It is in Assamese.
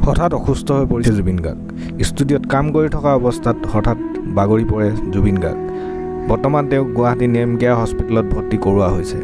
হঠাৎ অসুস্থ হৈ পৰিছে জুবিন গাৰ্গ। ষ্টুডিঅ'ত কাম কৰি থকা অৱস্থাত হঠাৎ বাগৰি পৰে জুবিন গাৰ্গ। বৰ্তমান তেওঁক গুৱাহাটী নেম কেয়াৰ হস্পিটেলত ভৰ্তি কৰোৱা হৈছে।